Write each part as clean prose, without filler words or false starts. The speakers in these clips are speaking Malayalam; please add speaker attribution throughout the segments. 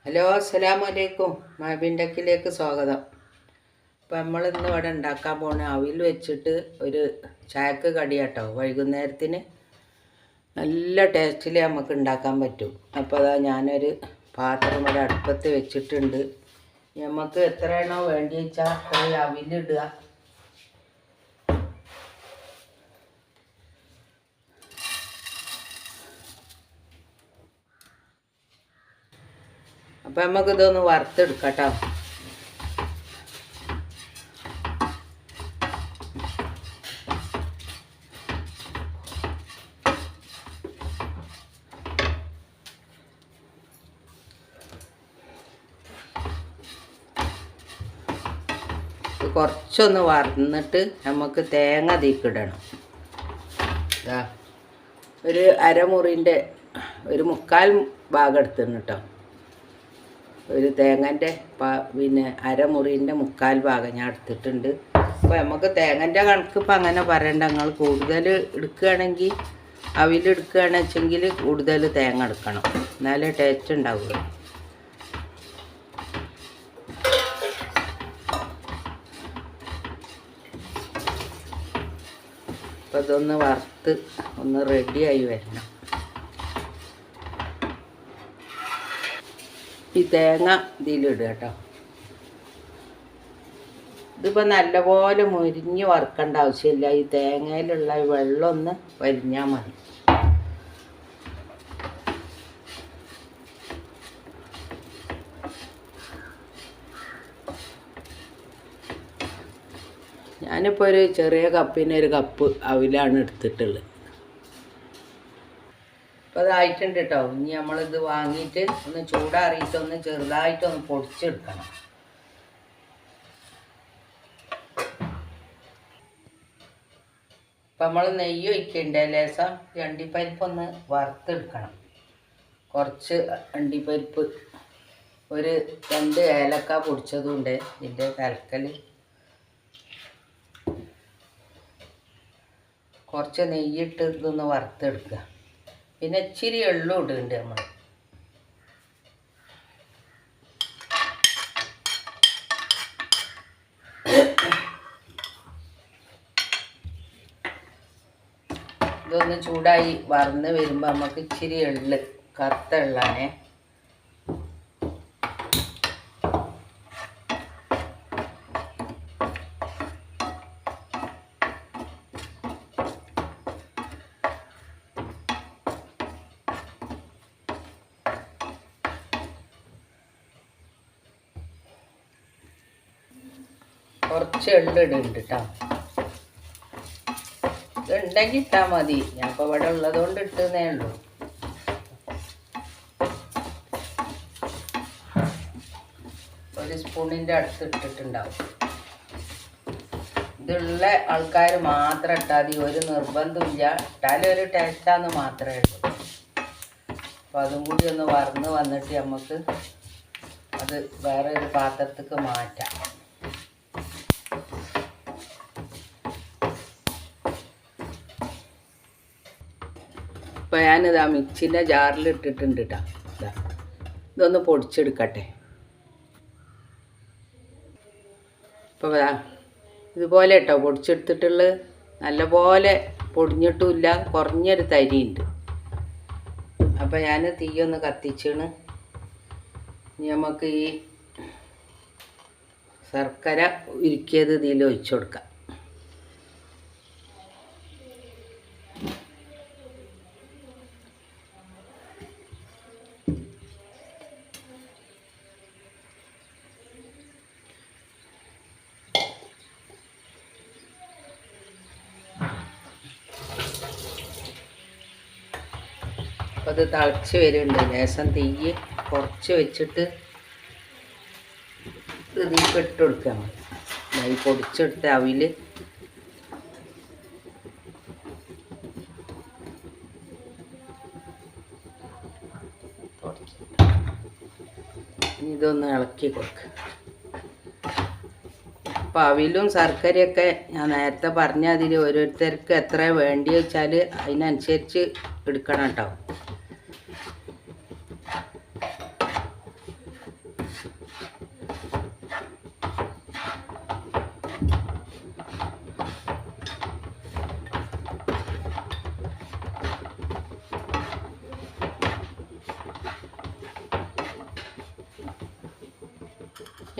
Speaker 1: ഹലോ, അസ്സലാമു അലൈക്കും. മാബിൻഡക്കിലേക്ക് സ്വാഗതം. അപ്പോൾ നമ്മളിന്ന് ഇവിടെ ഉണ്ടാക്കാൻ പോണ അവിൽ വെച്ചിട്ട് ഒരു ചായക്ക് കടിയാട്ടോ. വൈകുന്നേരത്തിന് നല്ല ടേസ്റ്റിൽ നമുക്ക് ഉണ്ടാക്കാൻ പറ്റും. അപ്പോൾ അതാ ഞാനൊരു പാത്രം ഇവിടെ അടുപ്പത്ത് വെച്ചിട്ടുണ്ട്. നമുക്ക് എത്രയാണോ വേണ്ടി വെച്ചാൽ അത്രയും അവിലിടുക. അപ്പം നമുക്കിതൊന്ന് വറുത്തെടുക്കാം കേട്ടോ. കുറച്ചൊന്ന് വറന്നിട്ട് നമുക്ക് തേങ്ങ തീക്കിടണം. ഒരു അരമുറിൻ്റെ ഒരു മുക്കാൽ ഭാഗം എടുത്തിരുന്നു കേട്ടോ. ഒരു തേങ്ങൻ്റെ പിന്നെ അരമുറിൻ്റെ മുക്കാൽ ഭാഗം ഞാൻ എടുത്തിട്ടുണ്ട്. അപ്പോൾ നമുക്ക് തേങ്ങൻ്റെ കണക്ക് ഇപ്പം അങ്ങനെ പറയണ്ട. നിങ്ങൾ കൂടുതൽ എടുക്കുകയാണെങ്കിൽ അവിലെടുക്കുകയാണെന്ന് വെച്ചെങ്കിൽ കൂടുതൽ തേങ്ങ എടുക്കണം, എന്നാലേ ടേസ്റ്റ് ഉണ്ടാവുക. അപ്പോൾ ഇതൊന്ന് വറുത്ത് ഒന്ന് റെഡിയായി വരണം. ഈ തേങ്ങ ഇതിലിടുക കേട്ടോ. ഇതിപ്പോൾ നല്ലപോലെ മുരിഞ്ഞ് വറുക്കേണ്ട ആവശ്യമില്ല. ഈ തേങ്ങയിലുള്ള വെള്ളം ഒന്ന് വലിഞ്ഞാൽ മതി. ഞാനിപ്പോൾ ഒരു ചെറിയ കപ്പിന് ഒരു കപ്പ് അവിലാണ് എടുത്തിട്ടുള്ളത്. അപ്പോൾ അതായിട്ടുണ്ട് കേട്ടോ. ഇനി നമ്മളിത് വാങ്ങിയിട്ട് ഒന്ന് ചൂടാറിയിട്ടൊന്ന് ചെറുതായിട്ടൊന്ന് പൊടിച്ചെടുക്കണം. അപ്പം നമ്മൾ നെയ്യ് ഒഴിക്കണ്ടേ ലേശം. അണ്ടിപ്പരിപ്പൊന്ന് വറുത്തെടുക്കണം. കുറച്ച് അണ്ടിപ്പരിപ്പ്, ഒരു 2 ഏലക്ക പൊടിച്ചതുണ്ട് ഇതിൻ്റെ കലക്കൽ. കുറച്ച് നെയ്യിട്ട് ഇതൊന്ന് വറുത്തെടുക്കുക. പിന്നെ ഇച്ചിരി എള്ളും ഇടുന്നുണ്ട് നമ്മൾ. ഇതൊന്ന് ചൂടായി വറന്ന് വരുമ്പോൾ നമുക്ക് ഇച്ചിരി എള്ള്, കറുത്ത എള്ളാണേ. കുറച്ച് എള്ളിടുന്നുണ്ട് കേട്ടോ. ഇതുണ്ടെങ്കിൽ ഇട്ടാൽ മതി. ഞാൻ ഇപ്പോൾ ഇവിടെ ഉള്ളതുകൊണ്ട് ഇട്ടുന്നേ ഉള്ളൂ. ഒരു സ്പൂണിൻ്റെ അടുത്ത് ഇട്ടിട്ടുണ്ടാവും. ഇതുള്ള ആൾക്കാർ മാത്രം ഇട്ടാൽ മതി, ഒരു നിർബന്ധമില്ല. ഇട്ടാലൊരു ടേസ്റ്റാന്ന് മാത്രമേ ഉള്ളൂ. അപ്പോൾ അതും കൂടി ഒന്ന് വറന്ന് വന്നിട്ട് നമുക്ക് അത് വേറെ ഒരു പാത്രത്തേക്ക് മാറ്റാം. ഇപ്പോൾ ഞാനിതാ മിക്സിൻ്റെ ജാറിൽ ഇട്ടിട്ടുണ്ട് കേട്ടോ. ഇതൊന്ന് പൊടിച്ചെടുക്കട്ടെ. ഇപ്പോൾ ഇതുപോലെ കേട്ടോ പൊടിച്ചെടുത്തിട്ടുള്ളത്. നല്ലപോലെ പൊടിഞ്ഞിട്ടുമില്ല, കുറഞ്ഞൊരു തരിയുണ്ട്. അപ്പോൾ ഞാൻ തീയൊന്ന് കത്തിച്ചാണ്. ഇനി നമുക്ക് ഈ ശർക്കര ഉരുക്കിയത് ഇതിൽ ഒഴിച്ചു കൊടുക്കാം. അപ്പോൾ അത് തിളച്ച് വരുന്നുണ്ട്. ലേശം തീ കുറച്ച് വെച്ചിട്ട് ഇതിലേക്ക് ഇട്ട് കൊടുക്കുക. ഈ പൊടിച്ചെടുത്ത അവിൽ ഇതൊന്ന് ഇളക്കി കൊടുക്കുക. അപ്പോൾ അവിലും ശർക്കരയൊക്കെ ഞാൻ നേരത്തെ പറഞ്ഞ അതിൽ ഓരോരുത്തർക്ക് എത്ര വേണ്ടി വെച്ചാൽ അതിനനുസരിച്ച് എടുക്കണം കേട്ടോ.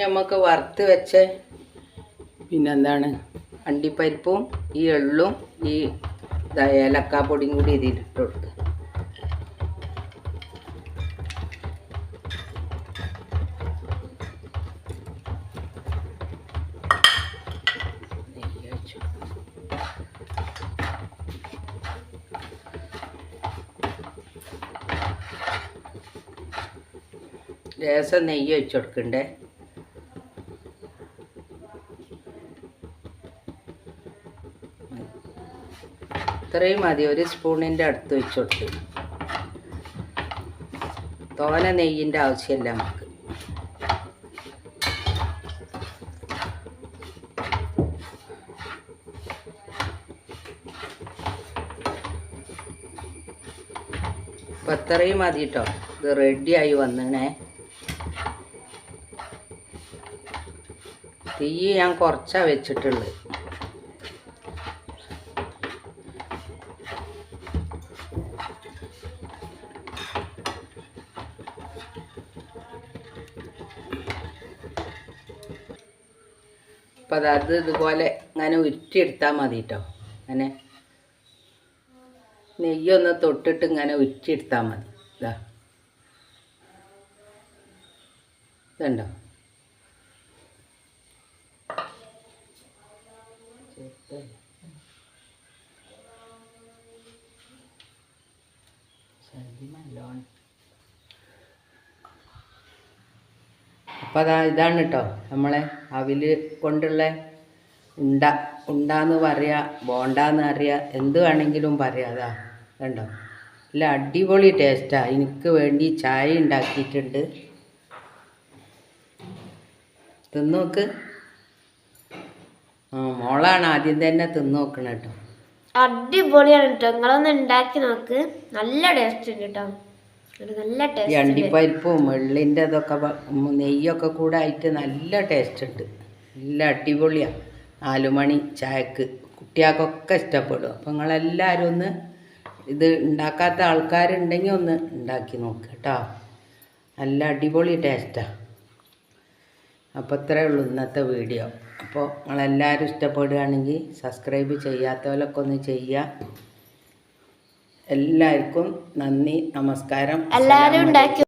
Speaker 1: നമുക്ക് വറുത്ത് വെച്ച പിന്നെന്താണ് അണ്ടിപ്പരിപ്പും ഈ എള്ളും ഈ ഏലക്കാപ്പൊടിയും കൂടി ഇതിലിട്ട് കൊടുക്കുക. ലേശം നെയ്യ് ഒഴിച്ച് കൊടുക്കണ്ടേ. ഇത്രയും മതി, ഒരു സ്പൂണിൻ്റെ അടുത്ത് വെച്ച് കൊടുത്ത്. തോന നെയ്യിൻ്റെ ആവശ്യമില്ല നമുക്ക്. അപ്പം ഇത്രയും മതി കേട്ടോ. ഇത് റെഡിയായി വന്നണേ. തീ ഞാൻ കുറച്ചാണ് വെച്ചിട്ടുള്ളത്. അപ്പം അത് ഇതുപോലെ ഇങ്ങനെ ഉരുട്ടിയെടുത്താൽ മതി കേട്ടോ. അങ്ങനെ നെയ്യൊന്ന് തൊട്ടിട്ട് ഇങ്ങനെ ഉരുട്ടിയെടുത്താൽ മതി. ഇതുണ്ടോ? അപ്പോൾ ഇതാണ് കേട്ടോ നമ്മളെ അവിൽ കൊണ്ടുള്ള ഉണ്ടാന്ന് പറയാ, ബോണ്ടാന്ന് അറിയാ, എന്ത് വേണമെങ്കിലും പറയാം. അതാ കണ്ടോ, നല്ല അടിപൊളി ടേസ്റ്റാണ്. എനിക്ക് വേണ്ടി ചായ ഉണ്ടാക്കിയിട്ടുണ്ട്. തിന്നോക്ക്. മോളാണ് ആദ്യം തന്നെ തിന്നോക്കണം കേട്ടോ.
Speaker 2: അടിപൊളിയാണ് കേട്ടോ. നിങ്ങളൊന്ന് ഉണ്ടാക്കി നോക്ക്, നല്ല ടേസ്റ്റ് ഉണ്ട് കേട്ടോ. നല്ല ടേസ്റ്റ്.
Speaker 1: ഈ അണ്ടിപ്പരിപ്പും വെള്ളിൻ്റെ അതൊക്കെ നെയ്യൊക്കെ കൂടെ ആയിട്ട് നല്ല ടേസ്റ്റ് ഉണ്ട്. നല്ല അടിപൊളിയാണ്. 4 മണി ചായക്ക് കുട്ടികൾക്കൊക്കെ ഇഷ്ടപ്പെടും. അപ്പം നിങ്ങളെല്ലാവരും ഒന്ന് ഇത് ഉണ്ടാക്കാത്ത ആൾക്കാരുണ്ടെങ്കിൽ ഒന്ന് ഉണ്ടാക്കി നോക്കുക കേട്ടോ. നല്ല അടിപൊളി ടേസ്റ്റാണ്. അപ്പോൾ ഇത്രയേ ഉള്ളൂ ഇന്നത്തെ വീഡിയോ. അപ്പോൾ നിങ്ങളെല്ലാവരും ഇഷ്ടപ്പെടുകയാണെങ്കിൽ സബ്സ്ക്രൈബ് ചെയ്യാത്തവരൊക്കെ ഒന്ന് ചെയ്യുക. എല്ലാവർക്കും നന്ദി, നമസ്കാരം.
Speaker 2: എല്ലാവരും ഉണ്ടാക്കി